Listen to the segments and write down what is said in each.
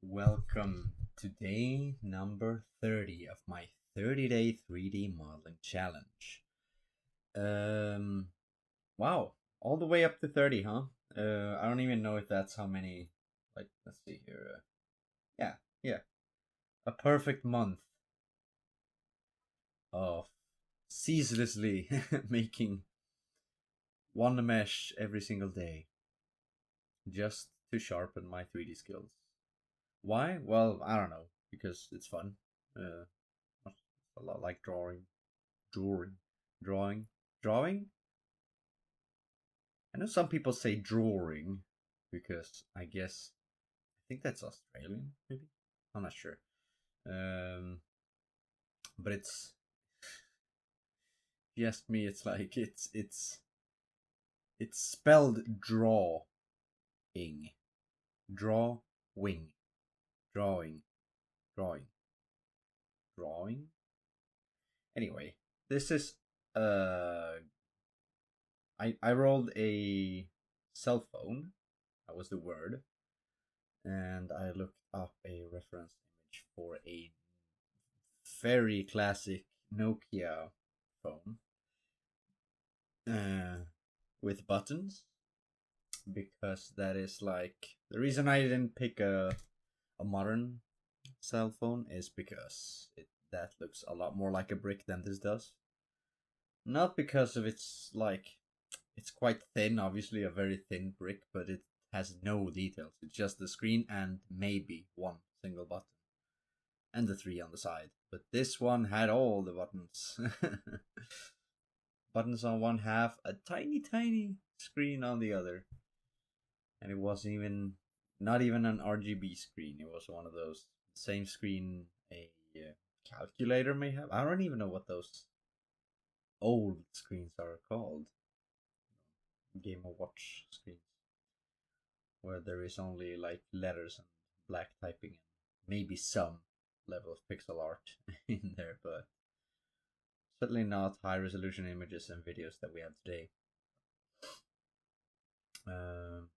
Welcome to day number 30 of my 30-day 3D modeling challenge. Um, wow, all the way up to 30, huh? I don't even know if that's how many. Like, let's see here. Yeah, yeah, a perfect month of ceaselessly making one mesh every single day just to sharpen my 3D skills. Why? Well, I don't know, because it's fun. Uh, a lot like drawing, drawing, drawing. I know some people say drawing because I think that's Australian, maybe. I'm not sure. Um, but if you ask me, it's like it's spelled drawing, drawing, drawing, drawing, drawing. Anyway, this is uh, I rolled a cell phone. That was the word, and I looked up a reference image for a very classic Nokia phone uh, with buttons because that is like the reason I didn't pick a modern cell phone is because that looks a lot more like a brick than this does. Not because of it's quite thin, obviously a very thin brick, but it has no details. It's just the screen and maybe one single button and the three on the side. But this one had all the buttons. Buttons on one half, a tiny screen on the other. And it wasn't even, not even an RGB screen. It was one of those same screen a calculator may have. I don't even know what those old screens are called. Game of Watch screens, where there is only like letters and black typing and maybe some level of pixel art in there, but certainly not high resolution images and videos that we have today. Um,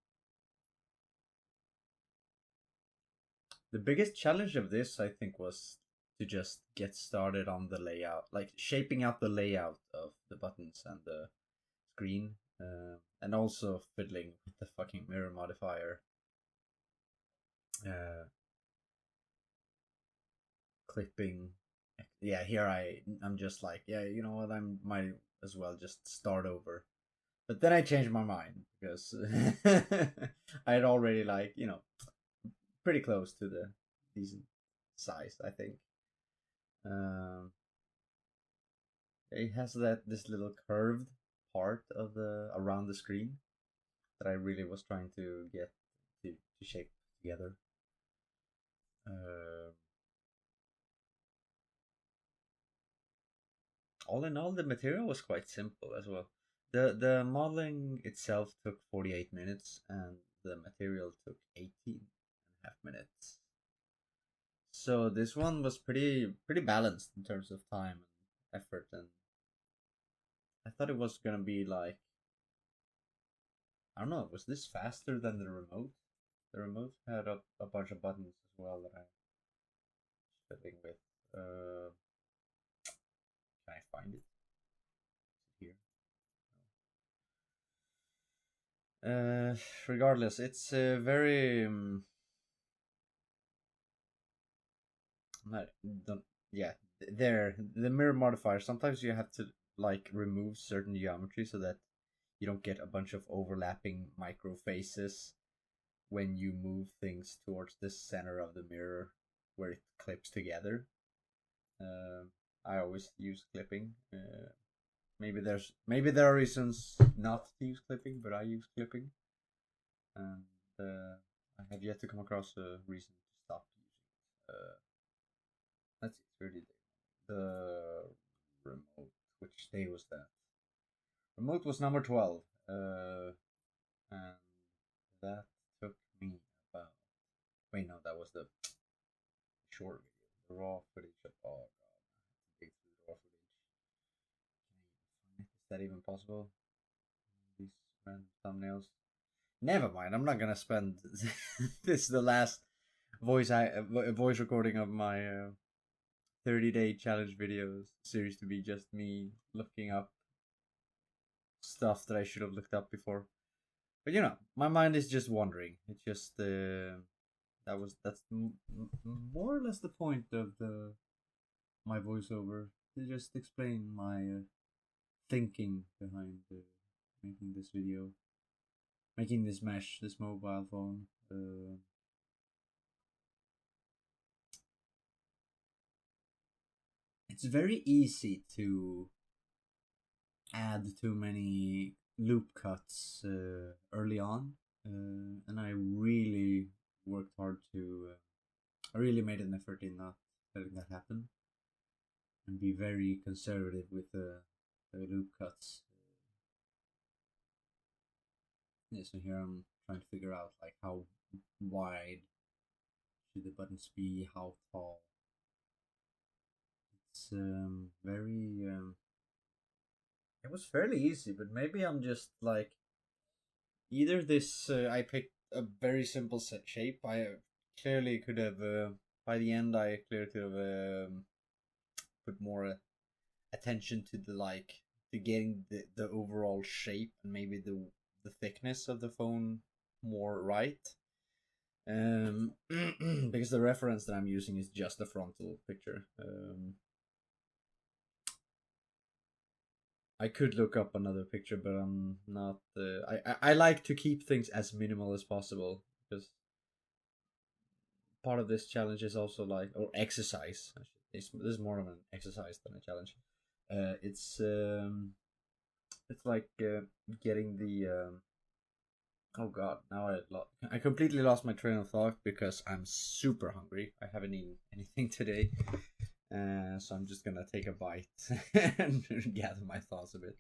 the biggest challenge of this, I think, was to just get started on the layout, like shaping out the layout of the buttons and the screen, and also fiddling with the fucking mirror modifier. Uh, Clipping. Yeah, here I'm just like, yeah, you know what, I might as well just start over. But then I changed my mind because I had already pretty close to the decent size, I think. Um, it has this little curved part of the around the screen that I really was trying to get to shape together. Uh, all in all, the material was quite simple as well. The modeling itself took 48 minutes, and the material took 18.5 minutes. So this one was pretty balanced in terms of time and effort, and I thought it was gonna be like, I don't know, was this faster than the remote? The remote had a bunch of buttons as well that I was fiddling with. Can I find it here? Regardless, it's very not, don't, yeah, there the mirror modifier. Sometimes you have to like remove certain geometry so that you don't get a bunch of overlapping micro faces when you move things towards the center of the mirror where it clips together. Uh, I always use clipping. Maybe there are reasons not to use clipping, but I use clipping, and I have yet to come across a reason to stop using it. Let's see, 30 days. The remote. Which day was that? Remote was number 12. And that took me about. Wait, no, that was the short video. The raw footage of. Oh, God. I have to dig through the raw footage. Can I even find it? Is that even possible? These random thumbnails. Never mind, I'm not gonna spend this the last voice recording of my 30-day challenge videos series to be just me looking up stuff that I should have looked up before. But you know, my mind is just wandering. It's just more or less the point of the my voiceover, to just explain my thinking behind making this video, making this mesh, this mobile phone. It's very easy to add too many loop cuts early on, and I really worked hard to. I really made an effort in not letting that happen, and be very conservative with the loop cuts. Yeah, so here I'm trying to figure out like how wide should the buttons be, how tall. It's very. It was fairly easy, but maybe I'm just like either this. I picked a very simple set shape. I clearly could have. By the end, I clearly could have put more attention to the like to getting the overall shape and maybe the thickness of the phone more right. Because the reference that I'm using is just a frontal picture. I could look up another picture, but I'm not. I like to keep things as minimal as possible because part of this challenge is also like or exercise. This is more of an exercise than a challenge. It's like getting the. Oh god! Now I completely lost my train of thought because I'm super hungry. I haven't eaten anything today, so I'm just gonna take a bite and gather my thoughts a bit.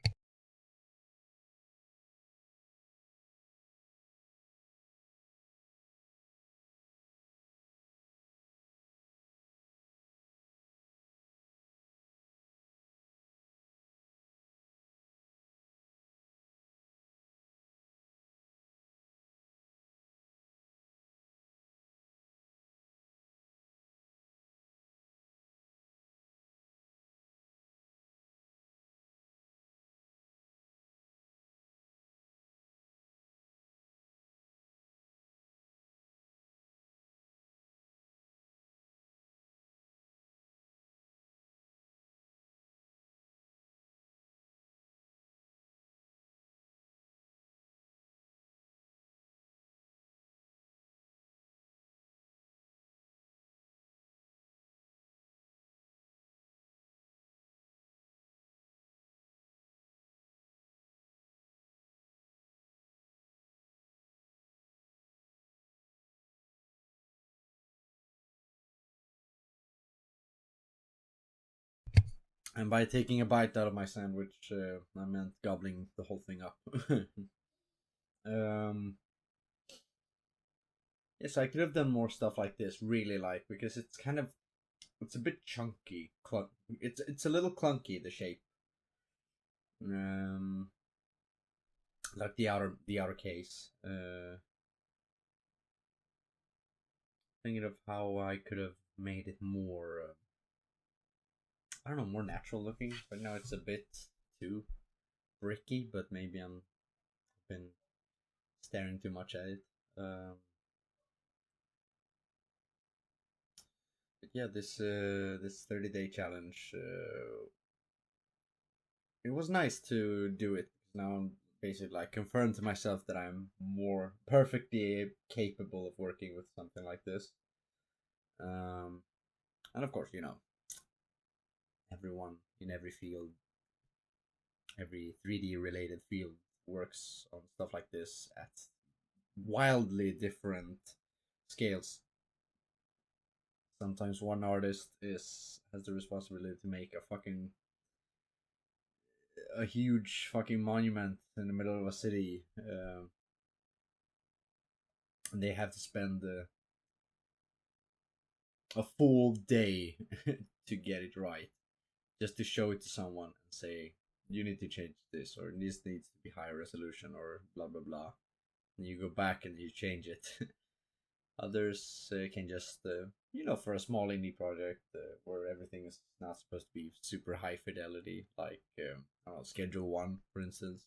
And by taking a bite out of my sandwich, I meant gobbling the whole thing up. um, yes, I could have done more stuff like this. Really, like because it's kind of it's a bit chunky. It's a little clunky the shape. Um, like the outer case. Thinking of how I could have made it more. I don't know, more natural looking. But now it's a bit too bricky. But maybe I'm been staring too much at it. But yeah, this 30-day challenge. It was nice to do it. Now I'm basically like confirmed to myself that I'm more perfectly capable of working with something like this. Um, and of course, you know, everyone in every field, every 3D related field works on stuff like this at wildly different scales. Sometimes one artist has the responsibility to make a huge fucking monument in the middle of a city, and they have to spend a full day to get it right, just to show it to someone and say you need to change this or this needs to be higher resolution or blah blah blah. And you go back and you change it. Others can just, for a small indie project where everything is not supposed to be super high fidelity, like I don't know, Schedule One, for instance.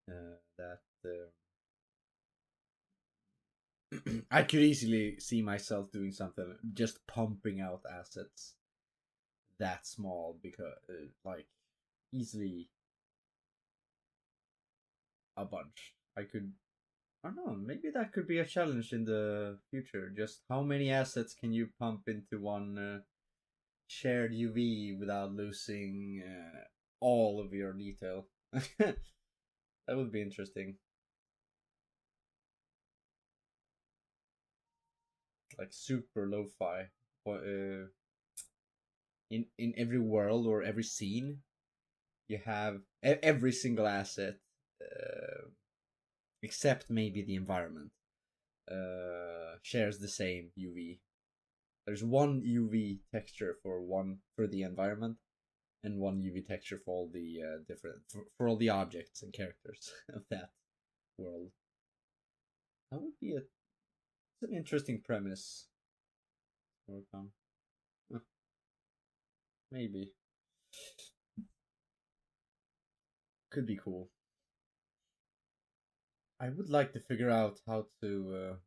That I could easily see myself doing something, just pumping out assets that small because, like, easily a bunch. I don't know, maybe that could be a challenge in the future. Just how many assets can you pump into one shared UV without losing all of your detail? That would be interesting. Like super lo-fi. In every world or every scene, you have every single asset, uh, except maybe the environment, shares the same UV. There's one UV texture for the environment, and one UV texture for all the different for all the objects and characters of that world. That would be an interesting premise to work on. Maybe could be cool. I would like to figure out how to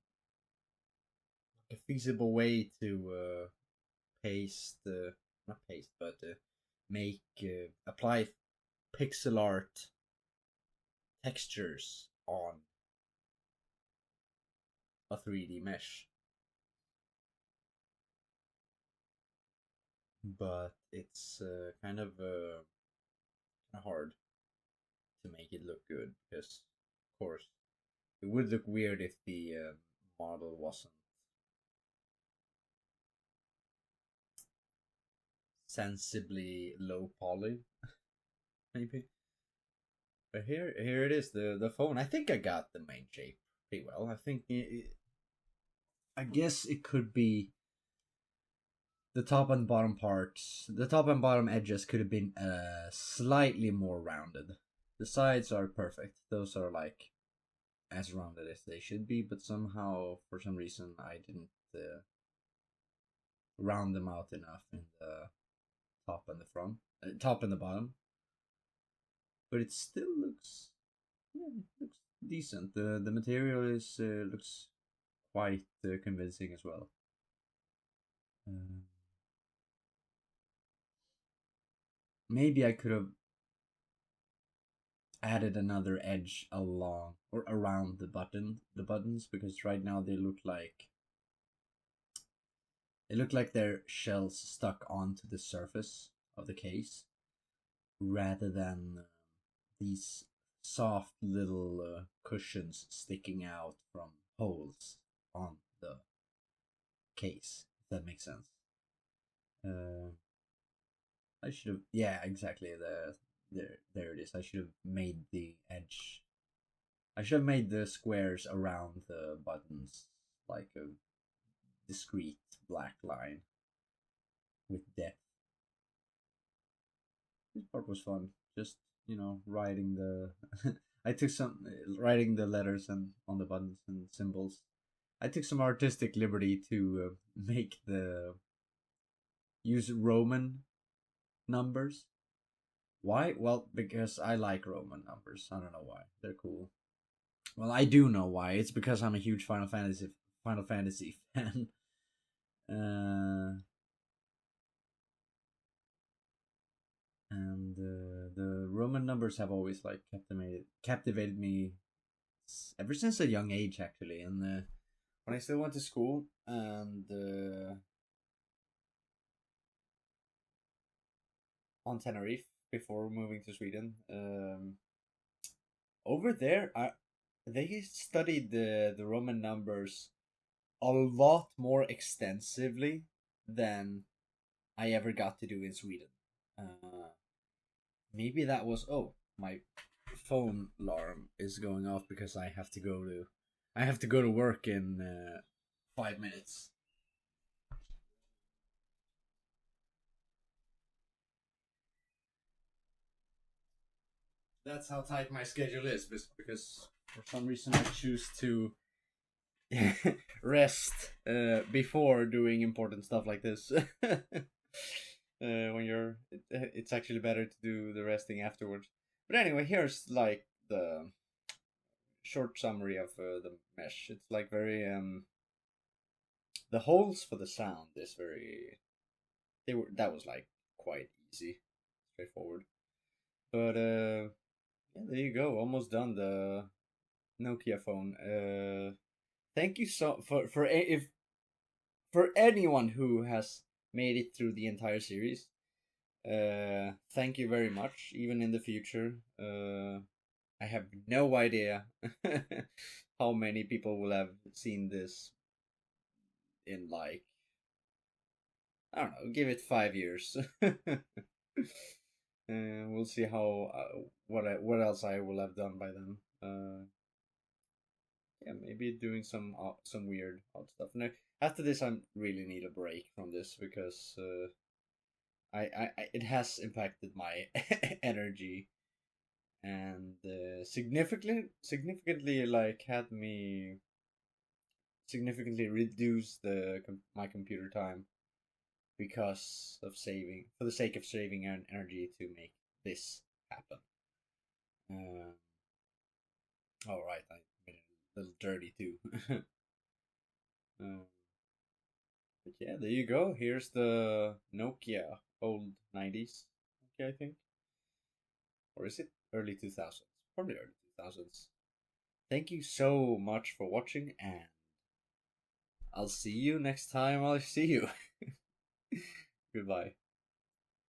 a feasible way to paste, not paste, but make apply pixel art textures on a 3D mesh. But it's kind of hard to make it look good because, of course, it would look weird if the model wasn't sensibly low poly, maybe. But here it is, the phone. I think I got the main shape pretty well. I think I guess it could be the top and bottom parts. The top and bottom edges could have been slightly more rounded. The sides are perfect. Those are like as rounded as they should be, but somehow, for some reason, I didn't round them out enough in the top and the front, top and the bottom. But it still looks, yeah, it looks decent. The material is looks quite convincing as well. Maybe I could have added another edge along or around the buttons, because right now they look like they're shells stuck onto the surface of the case rather than these soft little cushions sticking out from holes on the case, if that makes sense. I should have, yeah, exactly. There it is. I should have made the edge. I should have made the squares around the buttons like a discrete black line with depth. This part was fun. Just, writing the. I took some writing the letters and on the buttons and symbols. I took some artistic liberty to make the use Roman numbers. Why? Well, because I like Roman numbers. I don't know why. They're cool. Well, I do know why. It's because I'm a huge Final Fantasy fan. Uh, and the Roman numbers have always like captivated me ever since a young age, actually. And when I still went to school and on Tenerife before moving to Sweden, over there, they studied the Roman numbers a lot more extensively than I ever got to do in Sweden. Maybe that was, oh, my phone alarm is going off because I have to go to work in 5 minutes. That's how tight my schedule is, because for some reason I choose to rest before doing important stuff like this. When it's actually better to do the resting afterwards. But anyway, here's like the short summary of the mesh. It's like very the holes for the sound is very that was like quite easy, straightforward. But yeah, there you go, almost done the Nokia phone. Thank you so if for anyone who has made it through the entire series. Thank you very much. Even in the future, I have no idea how many people will have seen this in like I don't know. Give it 5 years. We'll see how what else I will have done by then. Yeah, maybe doing some weird odd stuff. No, after this, I really need a break from this because I it has impacted my energy and significantly like had me significantly reduce my computer time because of saving for the sake of saving energy to make this happen. Uh, all right, I made it a little dirty too. uh, but yeah, there you go. Here's the Nokia old 90s. Okay, I think, or is it early 2000s? Probably early 2000s. Thank you so much for watching, and I'll see you next time I see you. Goodbye.